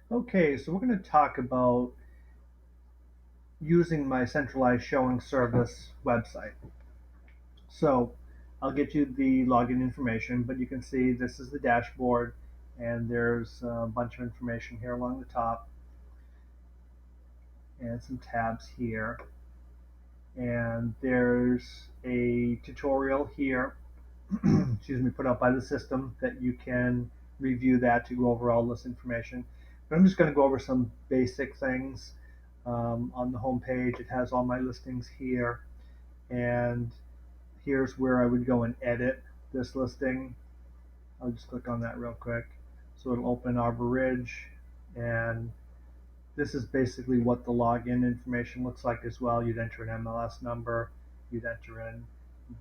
Okay, so we're going to talk about using my centralized showing service website. So I'll get you the login information, but you can see this is the dashboard and there's a bunch of information here along the top and some tabs here. And there's a tutorial here, excuse me, put up by the system that you can review that to go over all this information. But I'm just going to go over some basic things. On the home page, it has all my listings here, and here's where I would go and edit this listing. I'll just click on that real quick. So it'll open Arbor Ridge, and this is basically what the login information looks like as well. You'd enter an MLS number, you'd enter in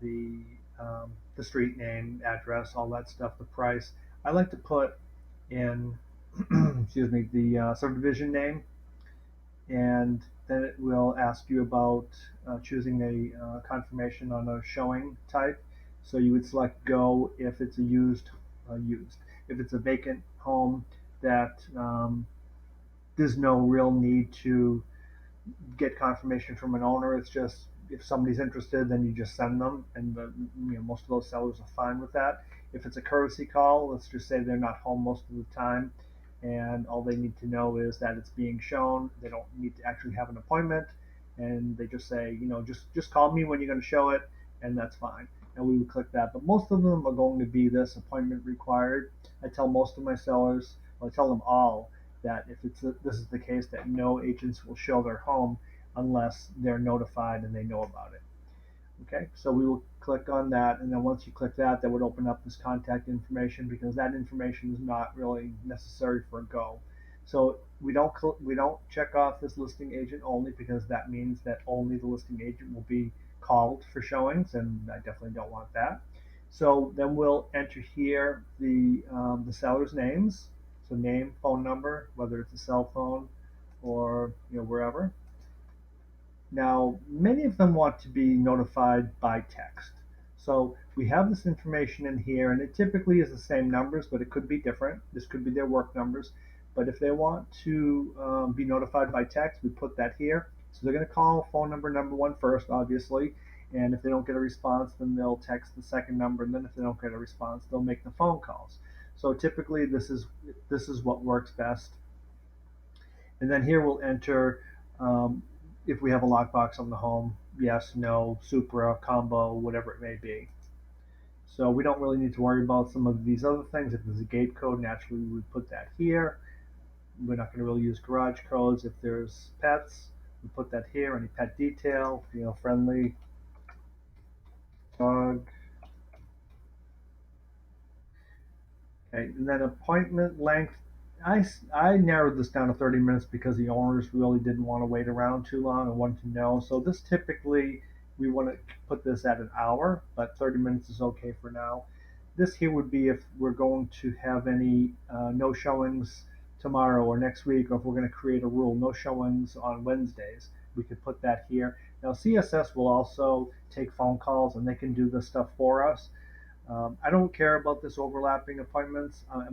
the street name, address, all that stuff, the price. I like to put in, excuse me, the subdivision name, and then it will ask you about choosing a confirmation on a showing type. So you would select go if it's a used. If it's a vacant home that there's no real need to get confirmation from an owner. It's just if somebody's interested, then you just send them, and most of those sellers are fine with that. If it's a courtesy call, let's just say they're not home most of the time, and all they need to know is that it's being shown. They don't need to actually have an appointment, and they just say, just call me when you're going to show it, and that's fine. And we would click that. But most of them are going to be this appointment required. I tell most of my sellers, well, I tell them all that if this is the case, that no agents will show their home unless they're notified and they know about it. Okay, so we will click on that, and then once you click that, that would open up this contact information, because that information is not really necessary for a go. So we don't check off this listing agent only, because that means that only the listing agent will be called for showings, and I definitely don't want that. So then we'll enter here the seller's names, so name, phone number, whether it's a cell phone or wherever. Now, many of them want to be notified by text. So we have this information in here, and it typically is the same numbers, but it could be different. This could be their work numbers. But if they want to be notified by text, we put that here. So they're going to call phone number one first, obviously. And if they don't get a response, then they'll text the second number. And then if they don't get a response, they'll make the phone calls. So typically, this is what works best. And then here we'll enter if we have a lockbox on the home, yes, no, Supra, combo, whatever it may be. So we don't really need to worry about some of these other things. If there's a gate code, naturally we would put that here. We're not going to really use garage codes. If there's pets, we put that here. Any pet detail, friendly dog. Okay, and then appointment length. I narrowed this down to 30 minutes because the owners really didn't want to wait around too long and wanted to know. So this typically, we want to put this at an hour, but 30 minutes is okay for now. This here would be if we're going to have any no showings tomorrow or next week, or if we're going to create a rule, no showings on Wednesdays. We could put that here. Now CSS will also take phone calls, and they can do this stuff for us. I don't care about this overlapping appointments. I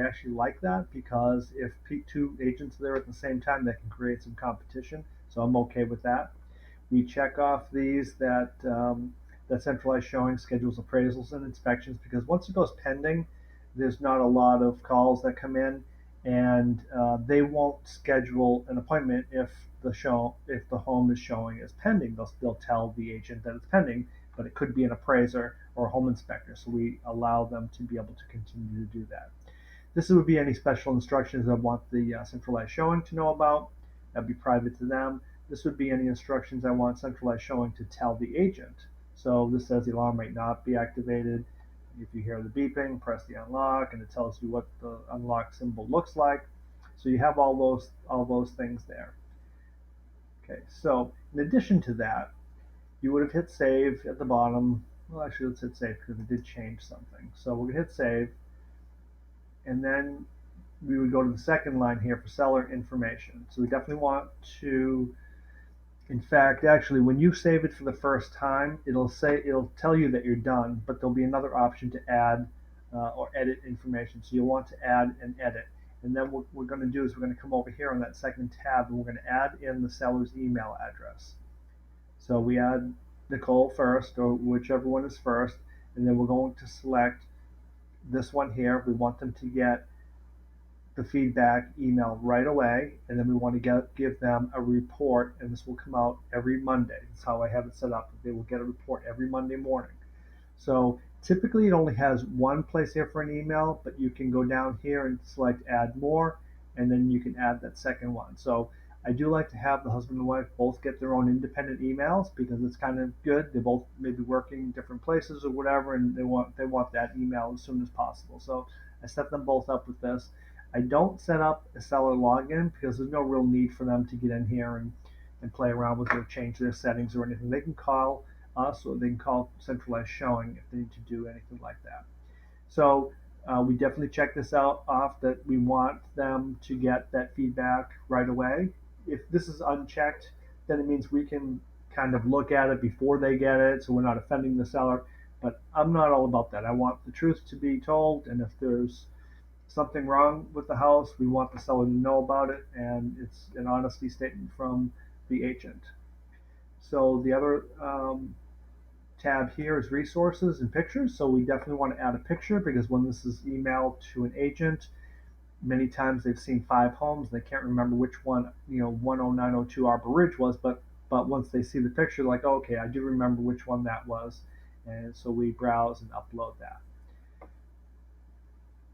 actually like that, because if two agents are there at the same time, that can create some competition. So I'm okay with that. We check off these that centralized showing schedules appraisals and inspections, because once it goes pending, there's not a lot of calls that come in, and they won't schedule an appointment if the home is showing as pending. They'll tell the agent that it's pending, but it could be an appraiser or a home inspector. So we allow them to be able to continue to do that. This would be any special instructions I want the centralized showing to know about. That'd be private to them. This would be any instructions I want centralized showing to tell the agent. So this says the alarm might not be activated. If you hear the beeping, press the unlock, and it tells you what the unlock symbol looks like. So you have all those things there. Okay, so in addition to that, you would have hit save at the bottom. Well, actually, let's hit save because it did change something. So we're gonna hit save, and then we would go to the second line here for seller information. So we definitely want to, in fact, actually, when you save it for the first time, it'll tell you that you're done, but there'll be another option to add or edit information. So you'll want to add and edit. And then what we're going to do is we're going to come over here on that second tab and we're going to add in the seller's email address. So we add Nicole first, or whichever one is first, and then we're going to select this one here. We want them to get the feedback email right away, and then we want to give them a report, and this will come out every Monday. That's how I have it set up. They will get a report every Monday morning. So typically it only has one place here for an email, but you can go down here and select add more, and then you can add that second one. So I do like to have the husband and wife both get their own independent emails because it's kind of good. They're both maybe working in different places or whatever, and they want that email as soon as possible. So I set them both up with this. I don't set up a seller login because there's no real need for them to get in here and play around with it or change their settings or anything. They can call us or they can call Centralized Showing if they need to do anything like that. So we definitely check this out off that we want them to get that feedback right away. If this is unchecked, then it means we can kind of look at it before they get it so we're not offending the seller. But I'm not all about that. I want the truth to be told, and if there's something wrong with the house, we want the seller to know about it, and it's an honesty statement from the agent. So the other tab here is resources and pictures. So we definitely want to add a picture because when this is emailed to an agent, many times they've seen 5 homes. They can't remember which one, 10902 Arbor Ridge was, but once they see the picture, like, oh, okay, I do remember which one that was. And so we browse and upload that.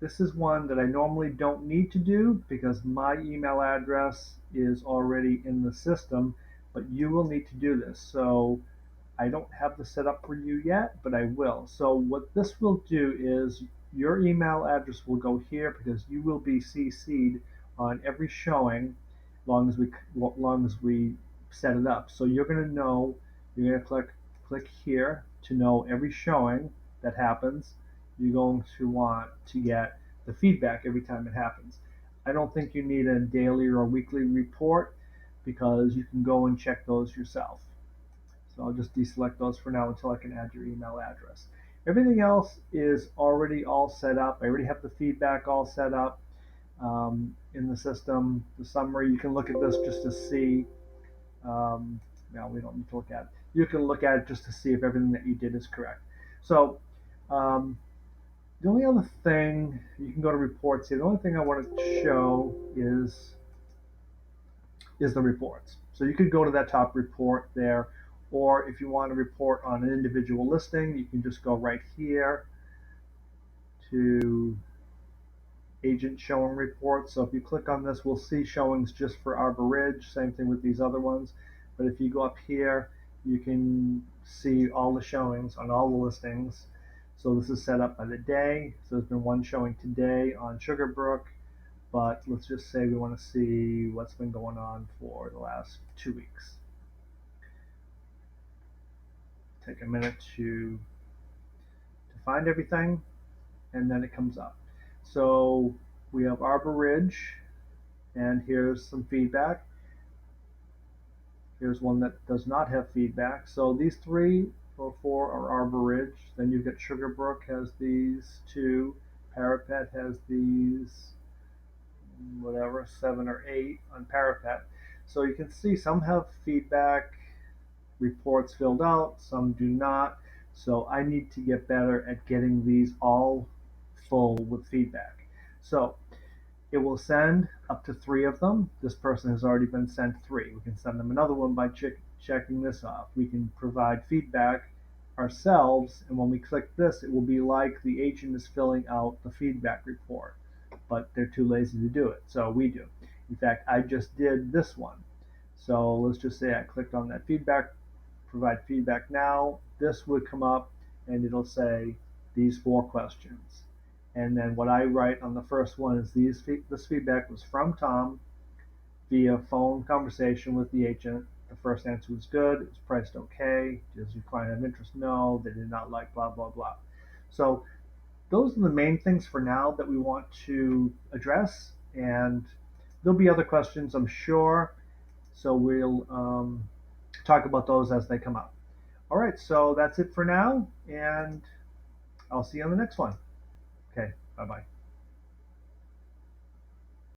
This is one that I normally don't need to do because my email address is already in the system, but you will need to do this. So I don't have this set up for you yet, but I will. So what this will do is your email address will go here because you will be CC'd on every showing long as we set it up. So you're going to know, you're going to click here to know every showing that happens. You're going to want to get the feedback every time it happens. I don't think you need a daily or a weekly report because you can go and check those yourself. So I'll just deselect those for now until I can add your email address. Everything else is already all set up. I already have the feedback all set up in the system. The summary, you can look at this just to see. No, we don't need to look at it. You can look at it just to see if everything that you did is correct. So the only other thing, you can go to reports here. The only thing I want to show is the reports. So you could go to that top report there, or if you want to report on an individual listing, you can just go right here to agent showing reports. So if you click on this, we'll see showings just for Arbor Ridge, same thing with these other ones. But if you go up here, you can see all the showings on all the listings. So this is set up by the day. So there's been one showing today on Sugarbrook, but let's just say we want to see what's been going on for the last 2 weeks. Take a minute to find everything, and then it comes up. So we have Arbor Ridge, and here's some feedback. Here's one that does not have feedback. So these 3 or 4 are Arbor Ridge. Then you've got Sugarbrook has these 2. Parapet has these, whatever, 7 or 8 on Parapet. So you can see some have feedback reports filled out, some do not. So I need to get better at getting these all full with feedback. So it will send up to 3 of them. This person has already been sent 3. We can send them another one by checking this off. We can provide feedback ourselves, and when we click this, it will be like the agent is filling out the feedback report, but they're too lazy to do it, so we do. In fact, I just did this one. So let's just say I clicked on that feedback, provide feedback now. This would come up and it'll say these 4 questions. And then what I write on the first one is this feedback was from Tom via phone conversation with the agent. The first answer was good. It was priced okay. Does your client have interest? No. They did not like blah, blah, blah. So those are the main things for now that we want to address. And there'll be other questions, I'm sure. So we'll talk about those as they come up. All right, so that's it for now. And I'll see you on the next one. Okay, bye-bye.